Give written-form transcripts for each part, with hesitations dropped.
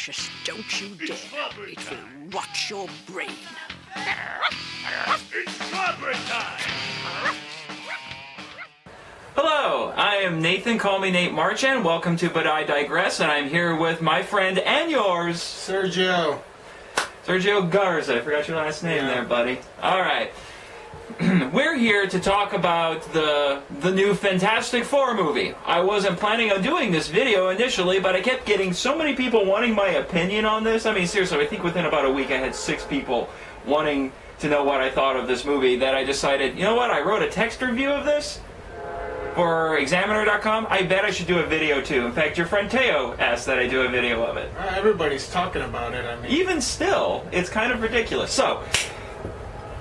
precious, don't you dare. It will rot your brain. It's clobber time! Hello, I am Nathan, call me Nate Marchand. Welcome to But I Digress, and I'm here with my friend and yours, Sergio Garza. I forgot your last name there, buddy. Alright. We're here to talk about the new Fantastic Four movie. I wasn't planning on doing this video initially, but I kept getting so many people wanting my opinion on this. I mean, seriously, I think within about a week I had 6 people wanting to know what I thought of this movie that I decided, you know what, I wrote a text review of this for Examiner.com. I bet I should do a video too. In fact, your friend Teo asked that I do a video of it. Everybody's talking about it, I mean. Even still, it's kind of ridiculous. So,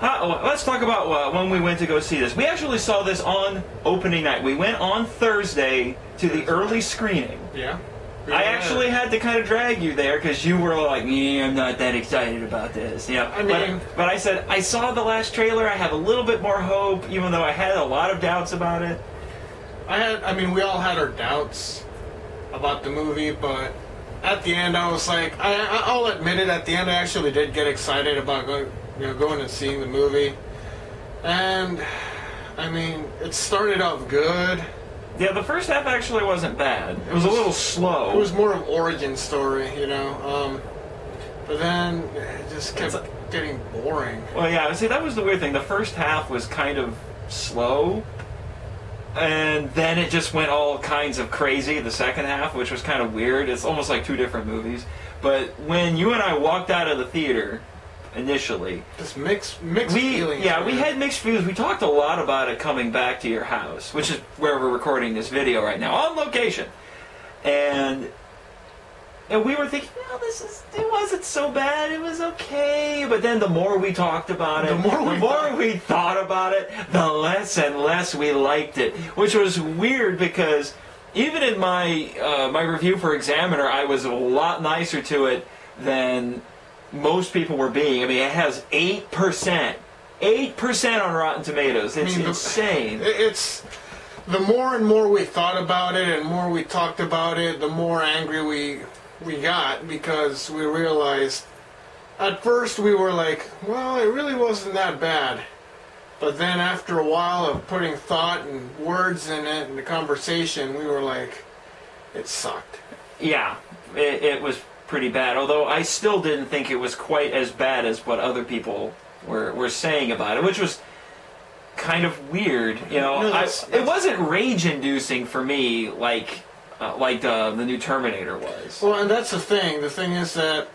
let's talk about when we went to go see this. We actually saw this on opening night. We went on Thursday to the early screening. Yeah. I actually had to kind of drag you there because you were like, yeah, I'm not that excited about this. You know, I mean, but I said, I saw the last trailer, I have a little bit more hope, even though I had a lot of doubts about it. We all had our doubts about the movie, but at the end I was like, I'll admit it, at the end I actually did get excited about going and seeing the movie. And, I mean, it started off good. Yeah, the first half actually wasn't bad. It was a little slow. It was more of an origin story, you know. But then it just kept getting boring. Well, yeah, see, that was the weird thing. The first half was kind of slow, and then it just went all kinds of crazy, the second half, which was kind of weird. It's almost like 2 different movies. But when you and I walked out of the theater initially, just mixed feelings. Yeah, we had mixed feelings. We talked a lot about it coming back to your house, which is where we're recording this video right now, on location. And we were thinking, well, it wasn't so bad, it was okay. But then the more we talked about it, the more we thought about it, the less and less we liked it. Which was weird because even in my my review for Examiner, I was a lot nicer to it than most people were being. I mean, it has 8%. 8% on Rotten Tomatoes. It's insane. It's the more and more we thought about it and more we talked about it, the more angry we got, because we realized at first we were like, well, it really wasn't that bad. But then after a while of putting thought and words in it and the conversation, we were like, it sucked. Yeah, it was pretty bad, although I still didn't think it was quite as bad as what other people were saying about it, which was kind of weird. You know, it wasn't rage-inducing for me like the new Terminator was. Well, and that's the thing. The thing is that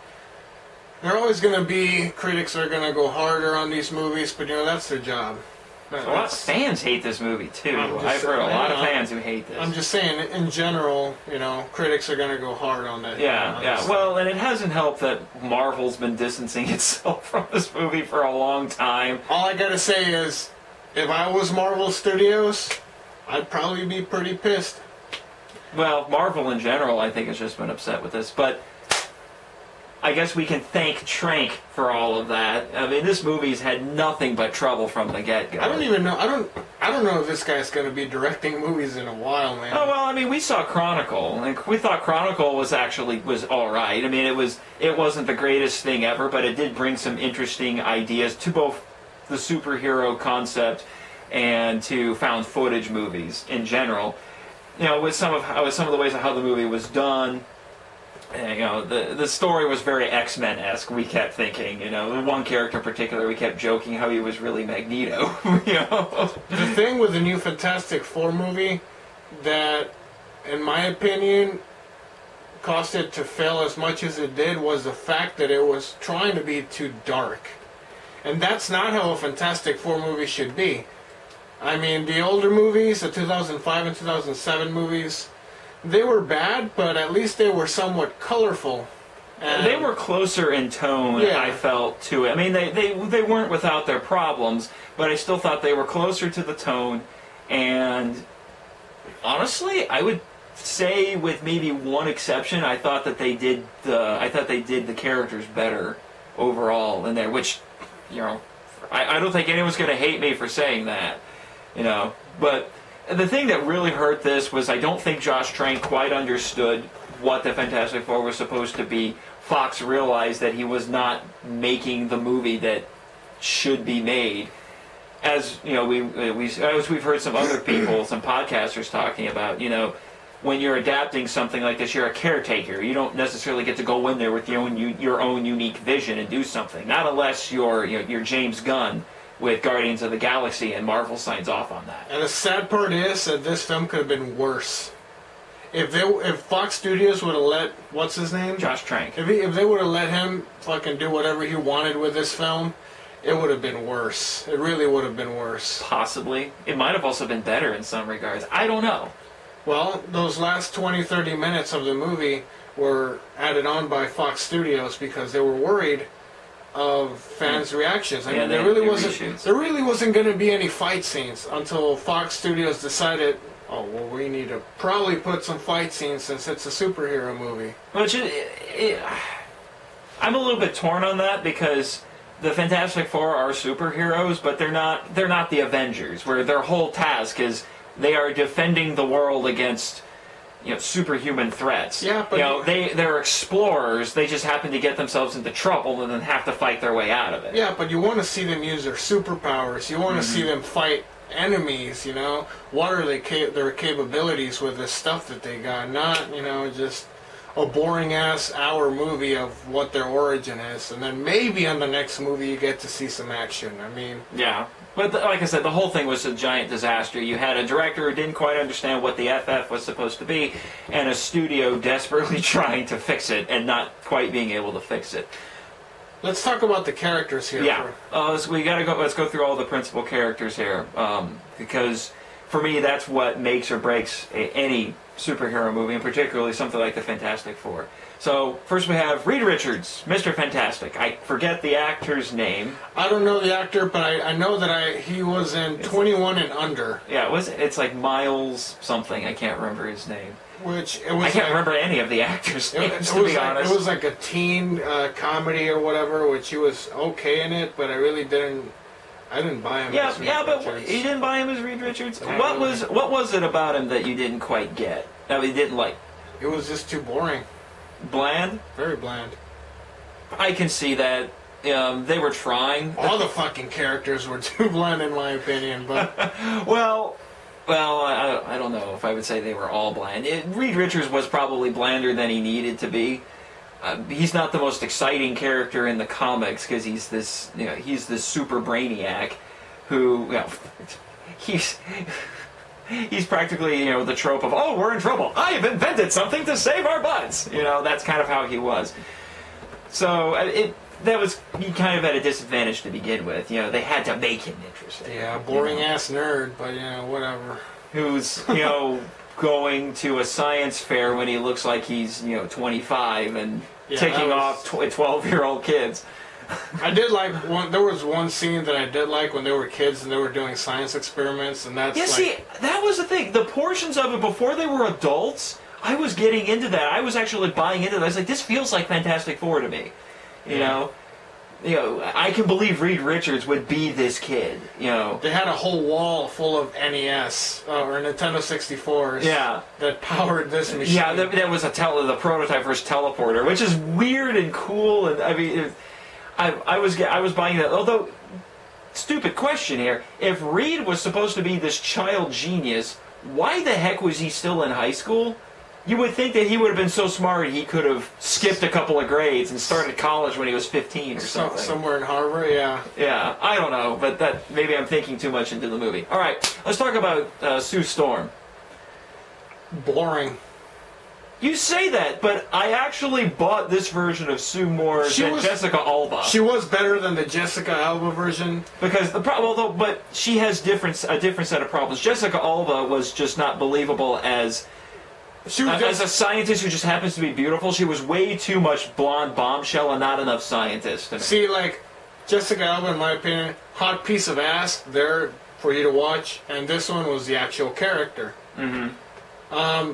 there are always going to be critics that are going to go harder on these movies, but, you know, that's their job. A lot of fans hate this movie, too. I've heard a lot of fans who hate this. I'm just saying, in general, you know, critics are going to go hard on that. Yeah, yeah. Well, and it hasn't helped that Marvel's been distancing itself from this movie for a long time. All I got to say is, if I was Marvel Studios, I'd probably be pretty pissed. Well, Marvel in general, I think, has just been upset with this, but I guess we can thank Trank for all of that. I mean, this movie's had nothing but trouble from the get-go. I don't even know. I don't know if this guy's going to be directing movies in a while, man. Oh well, I mean, we saw Chronicle, and we thought Chronicle was all right. I mean, it wasn't the greatest thing ever, but it did bring some interesting ideas to both the superhero concept and to found footage movies in general. You know, with some of the ways of how the movie was done. And, you know, the story was very X-Men-esque, we kept thinking. You know, one character in particular, we kept joking how he was really Magneto. You know? The thing with the new Fantastic Four movie that, in my opinion, caused it to fail as much as it did was the fact that it was trying to be too dark. And that's not how a Fantastic Four movie should be. I mean, the older movies, the 2005 and 2007 movies, they were bad, but at least they were somewhat colorful. And they were closer in tone, yeah. I felt, to it. I mean, they weren't without their problems, but I still thought they were closer to the tone. And honestly, I would say, with maybe one exception, I thought that they did the characters better overall in there. Which, you know, I don't think anyone's going to hate me for saying that, you know. But the thing that really hurt this was I don't think Josh Trank quite understood what the Fantastic Four was supposed to be Fox realized that he was not making the movie that should be made. As you know, as we've heard some other people, some podcasters talking about, you know, when you're adapting something like this, you're a caretaker. You don't necessarily get to go in there with your own unique vision and do something. Not unless you're James Gunn with Guardians of the Galaxy and Marvel signs off on that. And the sad part is that this film could have been worse. If Fox Studios would have let, what's his name? Josh Trank. If they would have let him fucking do whatever he wanted with this film, it would have been worse. It really would have been worse. Possibly. It might have also been better in some regards. I don't know. Well, those last 20, 30 minutes of the movie were added on by Fox Studios because they were worried of fans' reactions. I mean, there really wasn't going to be any fight scenes until Fox Studios decided, oh, well, we need to probably put some fight scenes since it's a superhero movie. Which I'm a little bit torn on that because the Fantastic Four are superheroes, but they're not the Avengers, where their whole task is they are defending the world against, you know, superhuman threats. Yeah, but you know, they're explorers. They just happen to get themselves into trouble and then have to fight their way out of it. Yeah, but you want to see them use their superpowers. You want to see them fight enemies. You know, what are their capabilities with the stuff that they got? Not, you know, just a boring ass hour movie of what their origin is, and then maybe on the next movie you get to see some action. I mean, yeah. But like I said, the whole thing was a giant disaster. You had a director who didn't quite understand what the FF was supposed to be, and a studio desperately trying to fix it and not quite being able to fix it. Let's talk about the characters here. Yeah, so we gotta go. Let's go through all the principal characters here, because for me, that's what makes or breaks any superhero movie, and particularly something like the Fantastic Four. So, first we have Reed Richards, Mr. Fantastic. I forget the actor's name. I don't know the actor, but I know that he was in 21 and Under. Yeah, it's like Miles something. I can't remember his name. I can't remember any of the actors' names, to be honest. It was like a teen comedy or whatever, which he was okay in it, but I didn't buy him as Reed Richards. But you didn't buy him as Reed Richards? What was it about him that you didn't quite get? That you didn't like? It was just too boring. Bland? Very bland. I can see that. They were trying. All the fucking characters were too bland, in my opinion. But well, I don't know if I would say they were all bland. Reed Richards was probably blander than he needed to be. He's not the most exciting character in the comics because he's this super brainiac who, he's practically, the trope of, oh, we're in trouble. I have invented something to save our butts. That's kind of how he was. So he kind of at a disadvantage to begin with. They had to make him interesting. Yeah, boring ass nerd, but whatever. Who's going to a science fair when he looks like he's 25 and ticking off 12-year-old kids. I did like there was one scene that I did like when they were kids and they were doing science experiments, and that's see, that was the thing. The portions of it before they were adults, I was getting into that. I was actually buying into that. I was like, this feels like Fantastic Four to me. You know, I can believe Reed Richards would be this kid. They had a whole wall full of NES or Nintendo 64s. Yeah, that powered this machine. Yeah, that was the prototype for his teleporter, which is weird and cool. And I mean, I was buying that. Although, stupid question here: if Reed was supposed to be this child genius, why the heck was he still in high school? You would think that he would have been so smart he could have skipped a couple of grades and started college when he was 15 or something. Somewhere in Harvard, yeah. Yeah, I don't know, but maybe I'm thinking too much into the movie. All right, let's talk about Sue Storm. Boring. You say that, but I actually bought this version of Sue more than Jessica Alba. She was better than the Jessica Alba version because but she has a different set of problems. Jessica Alba was just not believable as a scientist who just happens to be beautiful. She was way too much blonde bombshell and not enough scientist. See, like Jessica Alba, in my opinion, hot piece of ass there for you to watch, and this one was the actual character. Mm-hmm.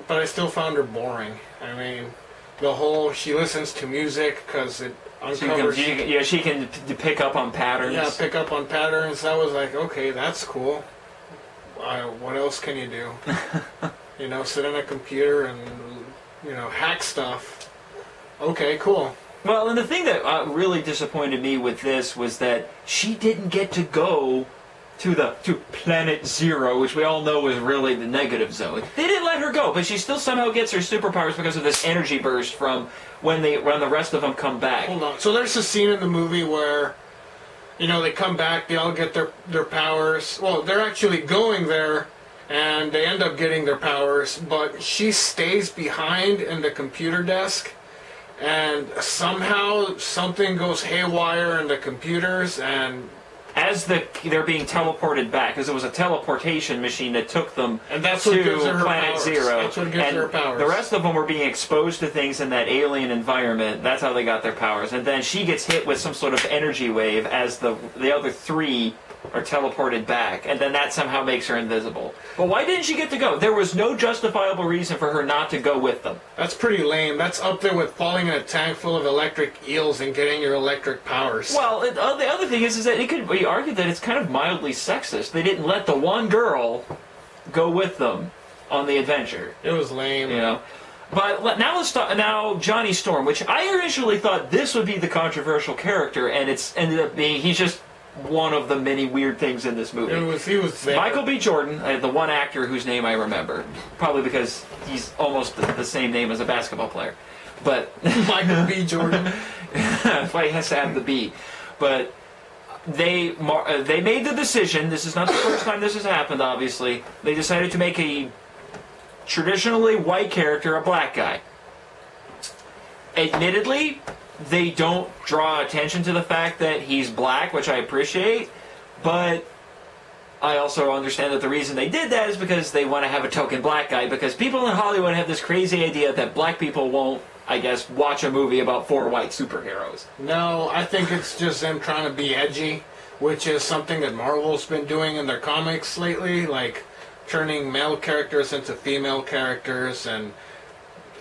But I still found her boring. I mean, she listens to music because it uncovers... She can pick up on patterns. Yeah, pick up on patterns. That was like, okay, that's cool. What else can you do? Sit on a computer and, hack stuff. Okay, cool. Well, and the thing that really disappointed me with this was that she didn't get to go to Planet Zero, which we all know is really the negative zone. They didn't let her go, but she still somehow gets her superpowers because of this energy burst from when the rest of them come back. Hold on. So there's a scene in the movie where, you know, they come back, they all get their powers. Well, they're actually going there, and they end up getting their powers, but she stays behind in the computer desk, and somehow something goes haywire in the computers, and as they're being teleported back, because it was a teleportation machine that took them and that's what gives her Planet powers. Zero. That's what gives her powers. The rest of them were being exposed to things in that alien environment. That's how they got their powers. And then she gets hit with some sort of energy wave as the other three are teleported back, and then that somehow makes her invisible. But why didn't she get to go? There was no justifiable reason for her not to go with them. That's pretty lame. That's up there with falling in a tank full of electric eels and getting your electric powers. Well, the other thing is that it could be argued that it's kind of mildly sexist. They didn't let the one girl go with them on the adventure. It was lame. You know? But now let's talk. Now Johnny Storm, which I initially thought this would be the controversial character, and it's ended up being he's just one of the many weird things in this movie. He was there. Michael B. Jordan, the one actor whose name I remember, probably because he's almost the same name as a basketball player. But Michael B. Jordan. That's why he has to have the B. But they made the decision. This is not the first time this has happened. Obviously, they decided to make a traditionally white character a black guy. Admittedly, they don't draw attention to the fact that he's black, which I appreciate, but I also understand that the reason they did that is because they want to have a token black guy, because people in Hollywood have this crazy idea that black people won't, I guess, watch a movie about 4 white superheroes. No, I think it's just them trying to be edgy, which is something that Marvel's been doing in their comics lately, like turning male characters into female characters and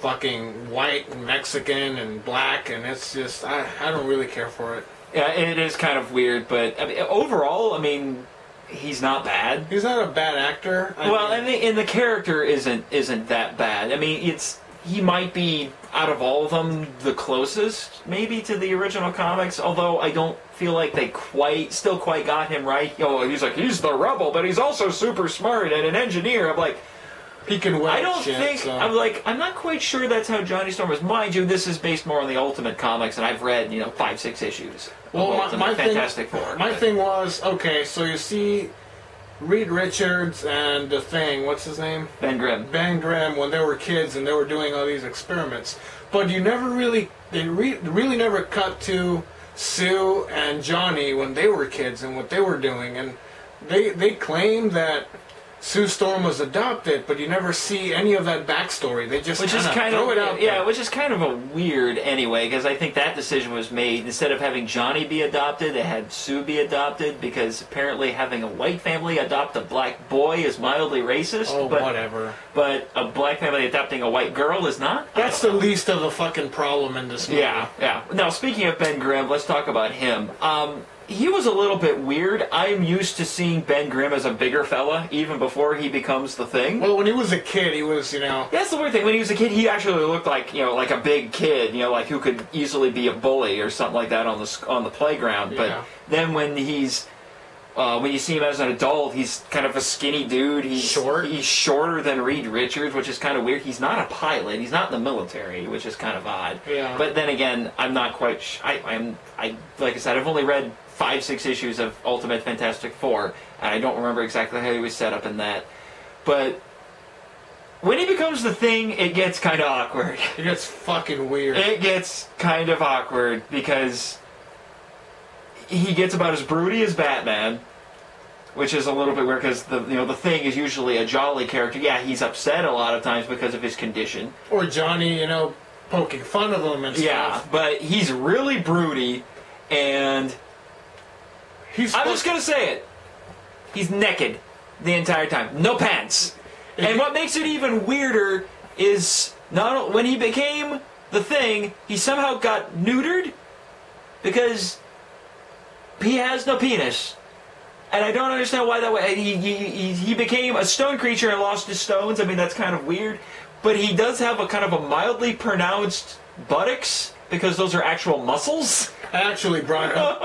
fucking white and Mexican and black, and it's just, I don't really care for it. Yeah, it is kind of weird, but I mean, overall, I mean, he's not bad. He's not a bad actor. And the character isn't that bad. I mean, he might be, out of all of them, the closest, maybe, to the original comics, although I don't feel like they still quite got him right. You know, he's like, he's the rebel, but he's also super smart and an engineer. I'm like, he can weld I don't shit, think, so. I'm not quite sure that's how Johnny Storm was. Mind you, this is based more on the Ultimate comics, and I've read, 5-6 issues of my Fantastic Four. My thing was, okay, so you see Reed Richards and the Thing, what's his name? Ben Grimm. Ben Grimm, when they were kids and they were doing all these experiments. But they really never cut to Sue and Johnny when they were kids and what they were doing. And they claim that Sue Storm was adopted, but you never see any of that backstory. They just throw it out there. Which is kind of a weird anyway, because I think that decision was made instead of having Johnny be adopted, they had Sue be adopted, because apparently having a white family adopt a black boy is mildly racist. Oh, whatever. But a black family adopting a white girl is not? That's the least of the fucking problem in this movie. Yeah. Now, speaking of Ben Grimm, let's talk about him. He was a little bit weird. I'm used to seeing Ben Grimm as a bigger fella, even before he becomes the Thing. Well, when he was a kid, he was, That's the weird thing. When he was a kid, he actually looked like, like a big kid, like who could easily be a bully or something like that on the playground. Yeah. But then when when you see him as an adult, he's kind of a skinny dude. He's short. He's shorter than Reed Richards, which is kind of weird. He's not a pilot. He's not in the military, which is kind of odd. Yeah. But then again, I'm not quite. I'm like I said, I've only read 5-6 issues of Ultimate Fantastic Four, and I don't remember exactly how he was set up in that. But when he becomes the Thing, it gets kind of awkward. It gets fucking weird. It gets kind of awkward because he gets about as broody as Batman, which is a little bit weird because the Thing is usually a jolly character. Yeah, he's upset a lot of times because of his condition. Or Johnny, poking fun of him and stuff. Yeah, but he's really broody, and I'm just gonna say it. He's naked the entire time, no pants. And what makes it even weirder is when he became the Thing, he somehow got neutered because he has no penis. And I don't understand why that way. He became a stone creature and lost his stones. I mean, that's kind of weird. But he does have a kind of a mildly pronounced buttocks because those are actual muscles. I actually brought it up.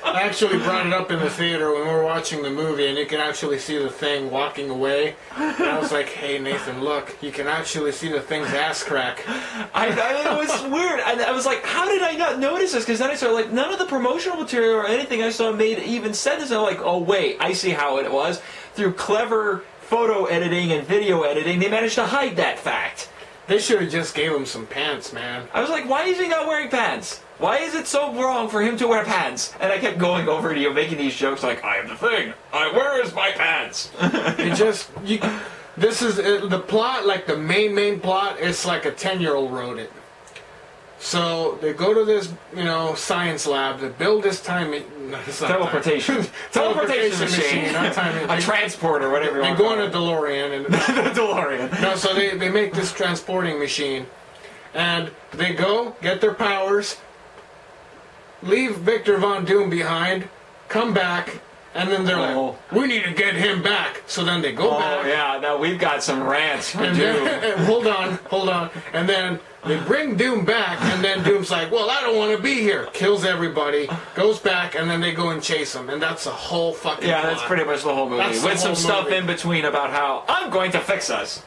I actually brought it up in the theater when we were watching the movie, and you can actually see the thing walking away. And I was like, "Hey Nathan, look! You can actually see the thing's ass crack." It was weird. I was like, "How did I not notice this?" Because then I started like, none of the promotional material or anything I saw made even said this. I'm like, "Oh wait, I see how it was." Through clever photo editing and video editing, they managed to hide that fact. They should have just gave him some pants, man. I was like, "Why is he not wearing pants? Why is it so wrong for him to wear pants?" And I kept going over to you, making these jokes like, "I am the thing. Where is my pants?" This is the plot, like the main plot. It's like a 10-year-old wrote it. So they go to this, science lab to build this teleportation machine, not time, a transporter, whatever. They go on a DeLorean and the DeLorean. No, so they make this transporting machine, and they go get their powers, leave Victor Von Doom behind, come back. And then they're like, "We need to get him back." So then they go back. Oh, yeah. Now we've got some rants for Doom. Then, hold on. And then they bring Doom back, and then Doom's like, "Well, I don't want to be here." Kills everybody, goes back, and then they go and chase him. And that's the whole fucking plot. That's pretty much the whole movie. With some stuff in between about how, "I'm going to fix us."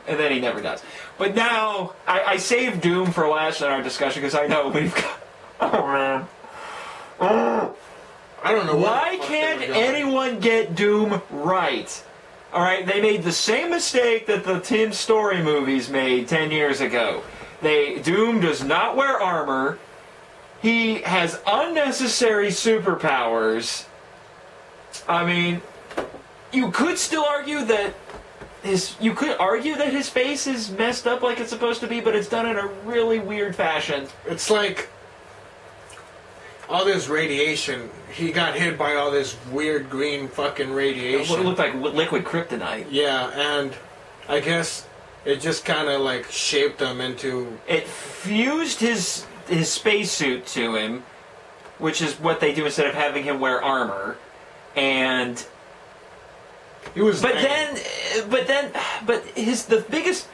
And then he never does. But now, I saved Doom for last in our discussion, because I know we've got... Oh, man. Oh. I don't know why can't anyone get Doom right? Alright, they made the same mistake that the Tim Story movies made 10 years ago. Doom does not wear armor. He has unnecessary superpowers. I mean, you could still argue that his face is messed up like it's supposed to be, but it's done in a really weird fashion. It's like all this radiation. He got hit by all this weird green fucking radiation. It looked like liquid kryptonite. Yeah, and I guess it just kind of like shaped him into... It fused his spacesuit to him, which is what they do instead of having him wear armor. And... the biggest...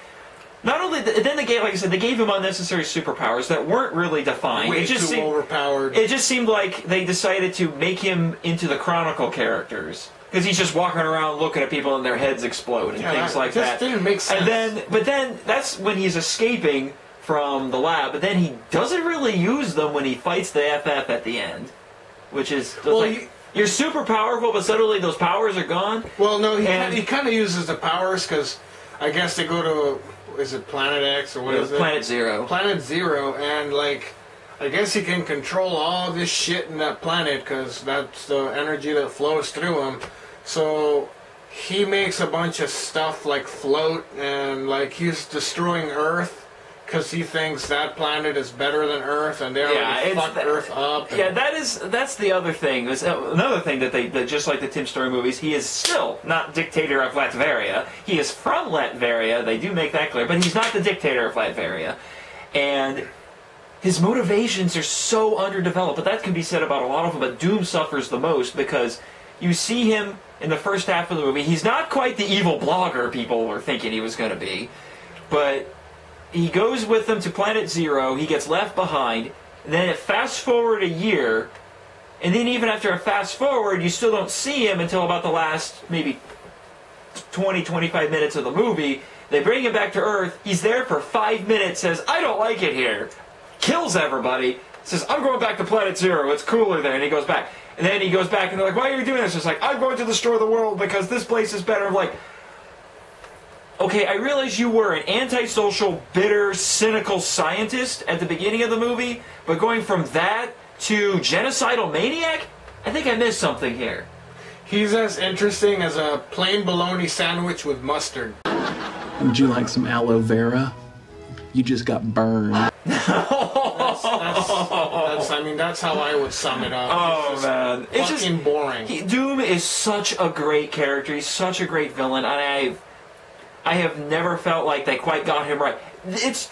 Not only then they gave, like I said, they gave him unnecessary superpowers that weren't really defined. Way too overpowered. It just seemed like they decided to make him into the Chronicle characters, because he's just walking around looking at people and their heads explode and things like that. Didn't make sense. But then that's when he's escaping from the lab. But then he doesn't really use them when he fights the FF at the end, which is you're super powerful, but suddenly those powers are gone. Well, no, he kind of uses the powers because I guess they go to. Is it Planet X or what is it? Planet Zero. Planet Zero, and I guess he can control all this shit in that planet because that's the energy that flows through him. So he makes a bunch of stuff float, and he's destroying Earth because he thinks that planet is better than Earth, and they already fucked Earth up. Yeah, that's the other thing. Another thing that just like the Tim Story movies, he is still not dictator of Latveria. He is from Latveria. They do make that clear, but he's not the dictator of Latveria. And his motivations are so underdeveloped, but that can be said about a lot of them. But Doom suffers the most because you see him in the first half of the movie. He's not quite the evil blogger people were thinking he was going to be, but he goes with them to Planet Zero, he gets left behind, and then it fast forward a year, and then even after a fast forward, you still don't see him until about the last maybe 20-25 minutes of the movie. They bring him back to Earth, he's there for 5 minutes, says, "I don't like it here," kills everybody, says, "I'm going back to Planet Zero, it's cooler there," and he goes back. And then he goes back, and they're like, "Why are you doing this?" It's like, "I'm going to destroy the world because this place is better." I'm like, okay, I realize you were an antisocial, bitter, cynical scientist at the beginning of the movie, but going from that to genocidal maniac, I think I missed something here. He's as interesting as a plain bologna sandwich with mustard. Would you like some aloe vera? You just got burned. That's how I would sum it up. Oh, man. It's fucking just boring. Doom is such a great character. He's such a great villain, and I have never felt like they quite got him right. It's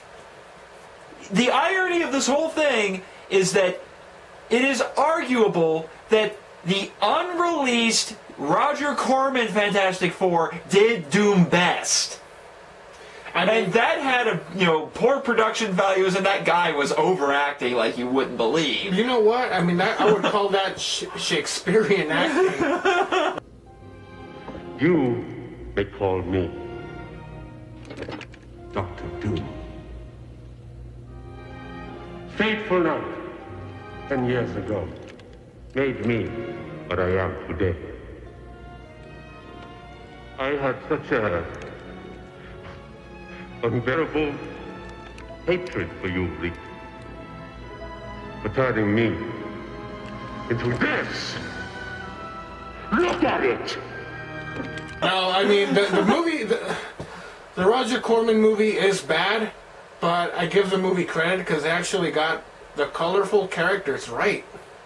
the irony of this whole thing is that it is arguable that the unreleased Roger Corman Fantastic Four did Doom best. And that had poor production values, and that guy was overacting like you wouldn't believe. You know what? I mean, I would call that Shakespearean acting. You may call me Dr. Doom. Fateful night, 10 years ago, made me what I am today. I had such a unbearable hatred for you, Rick, for turning me into this. Look at it! No, I mean, the movie, the Roger Corman movie is bad, but I give the movie credit because they actually got the colorful characters right.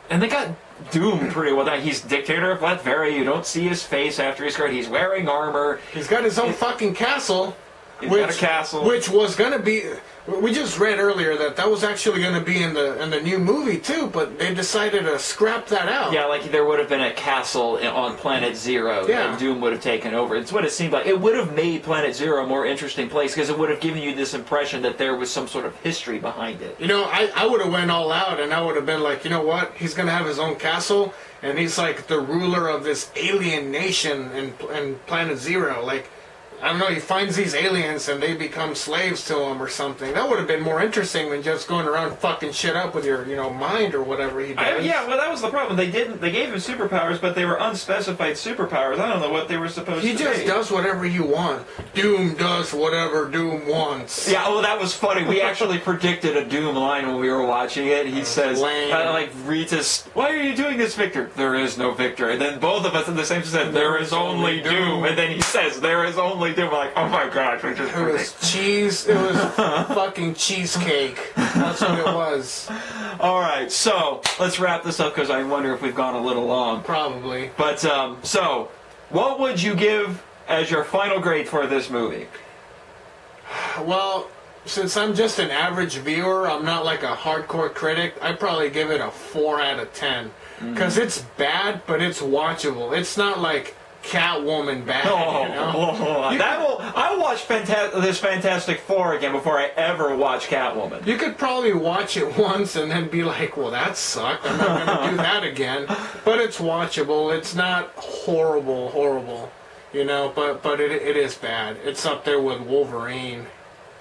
And they got Doom pretty well. He's dictator of Latveria. You don't see his face after he's scared. He's wearing armor. He's got his own fucking castle. He's got a castle. Which was going to be... We just read earlier that was actually going to be in the new movie, too, but they decided to scrap that out. Yeah, like there would have been a castle on Planet Zero Yeah. and Doom would have taken over. It's what it seemed like. It would have made Planet Zero a more interesting place because it would have given you this impression that there was some sort of history behind it. You know, I would have went all out and I would have been like, you know what? He's going to have his own castle and he's like the ruler of this alien nation in Planet Zero. Like, I don't know, he finds these aliens and they become slaves to him or something. That would have been more interesting than just going around fucking shit up with your, mind or whatever he does. Yeah, well, that was the problem. They gave him superpowers, but they were unspecified superpowers. I don't know what they were supposed to be. He just does whatever you want. Doom does whatever Doom wants. Yeah, well, that was funny. We actually predicted a Doom line when we were watching it. He says, like, Rita's, why are you doing this, Victor? There is no Victor. And then both of us in the same said, there is only Doom. And then he says, there is only Doom. We're like, oh my gosh, we just It was cheese. It was fucking cheesecake. That's what it was. All right, so let's wrap this up because I wonder if we've gone a little long. Probably. But, so, what would you give as your final grade for this movie? Well, since I'm just an average viewer, I'm not like a hardcore critic, I'd probably give it a 4 out of 10. Because it's bad, but it's watchable. It's not like Catwoman bad, I'll watch this Fantastic Four again before I ever watch Catwoman. You could probably watch it once and then be like, well, that sucked. I'm not going to do that again. But it's watchable. It's not horrible, but it is bad. It's up there with Wolverine.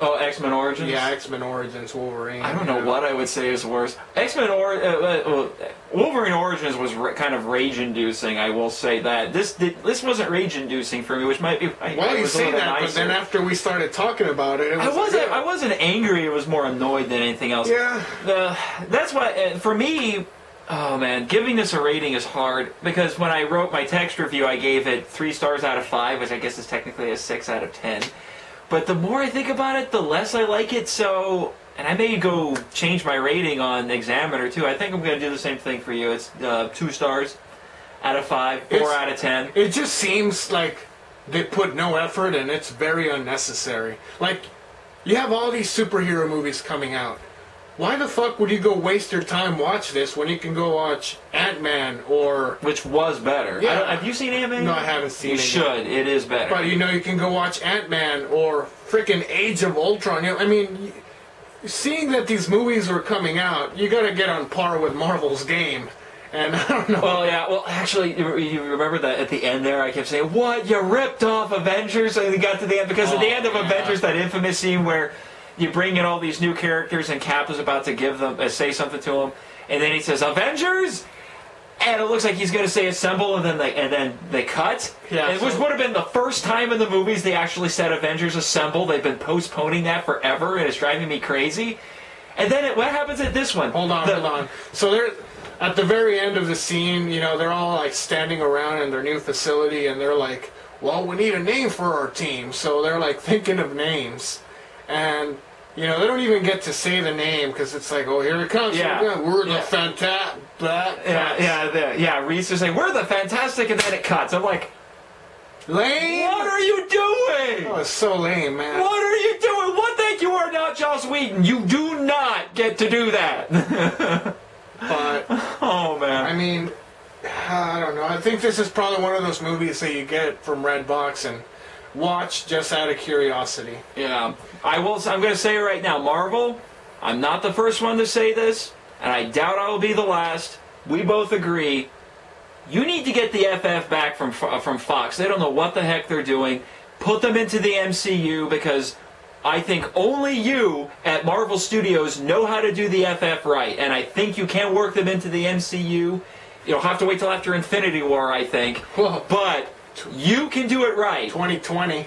Oh, X-Men Origins? Yeah, X-Men Origins, Wolverine. I don't know what I would say is worse. Wolverine Origins was kind of rage-inducing, I will say that. This wasn't rage-inducing for me, which might be why well, you was say that, nicer. But then after we started talking about it, I wasn't angry, it was more annoyed than anything else. Yeah. That's why, for me, oh man, giving this a rating is hard, because when I wrote my text review, I gave it 3 stars out of 5, which I guess is technically a 6 out of 10. But the more I think about it, the less I like it, so... And I may go change my rating on Examiner, too. I think I'm going to do the same thing for you. It's 2 stars out of 5, 4 out of 10. It just seems like they put no effort and it's very unnecessary. Like, you have all these superhero movies coming out. Why the fuck would you go waste your time watch this when you can go watch Ant-Man or... Which was better. Yeah. Have you seen Ant-Man? No, I haven't seen it. You should. It is better. But, you can go watch Ant-Man or frickin' Age of Ultron. I mean, seeing that these movies were coming out, you gotta get on par with Marvel's game. And I don't know. Well, yeah. Well, actually, you remember that at the end there, I kept saying, "What? You ripped off Avengers?" And we got to the end because at the end of Avengers, that infamous scene where you bring in all these new characters and Cap is about to give them say something to them, and then he says "Avengers," and it looks like he's going to say "Assemble," and then they cut. Yeah, which would have been the first time in the movies they actually said "Avengers Assemble." They've been postponing that forever, and it's driving me crazy. And then what happens at this one? Hold on. So they're at the very end of the scene. They're all like standing around in their new facility, and they're like, "Well, we need a name for our team." So they're like thinking of names, and they don't even get to say the name because it's like, oh, here it comes. Yeah. We're the fantastic. Yeah. Reese is saying, "We're the fantastic," and then it cuts. I'm like, lame. what are you doing? Oh, it's so lame, man. What are you doing? One thing you are not Joss Whedon. You do not get to do that. But oh man. I mean, I don't know. I think this is probably one of those movies that you get from Redbox and watch just out of curiosity. Yeah. I'm going to say it right now. Marvel, I'm not the first one to say this, and I doubt I will be the last. We both agree. You need to get the FF back from Fox. They don't know what the heck they're doing. Put them into the MCU, because I think only you at Marvel Studios know how to do the FF right, and I think you can work them into the MCU. You'll have to wait till after Infinity War, I think. Whoa. But you can do it right. 2020.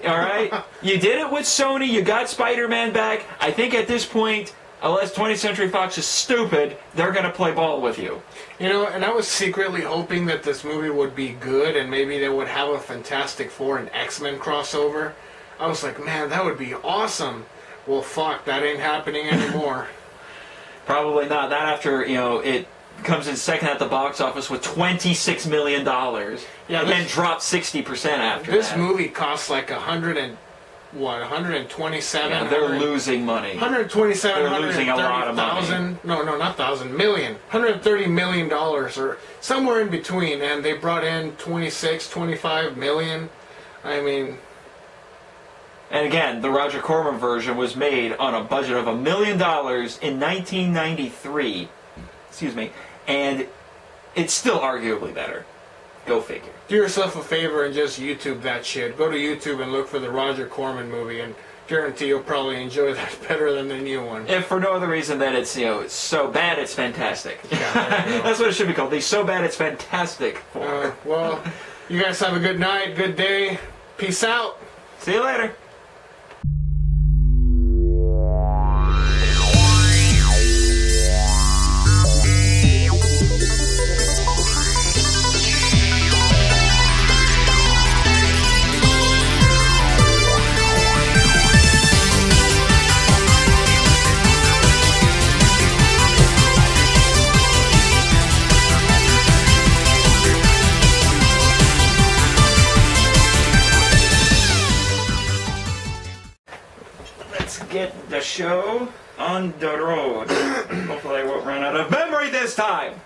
All right? You did it with Sony. You got Spider-Man back. I think at this point, unless 20th Century Fox is stupid, they're going to play ball with you. You know, and I was secretly hoping that this movie would be good and maybe they would have a Fantastic Four and X-Men crossover. I was like, man, that would be awesome. Well, fuck, that ain't happening anymore. Probably not. Not after, it comes in second at the box office with $26 million. Yeah, and then dropped 60% after this that. movie costs like 127. Yeah, they're losing money. 127. They're losing a lot of money. No, not thousand. Million. $130 million or somewhere in between, and they brought in 25 million. I mean. And again, the Roger Corman version was made on a budget of $1 million in 1993. Excuse me. And it's still arguably better. Go figure. Do yourself a favor and just YouTube that shit. Go to YouTube and look for the Roger Corman movie, and guarantee you'll probably enjoy that better than the new one. If for no other reason than it's, it's so bad it's fantastic. Yeah, that's what it should be called. The So Bad It's Fantastic. Well, you guys have a good night, good day. Peace out. See you later. Get the show on the road. Hopefully I won't run out of memory this time.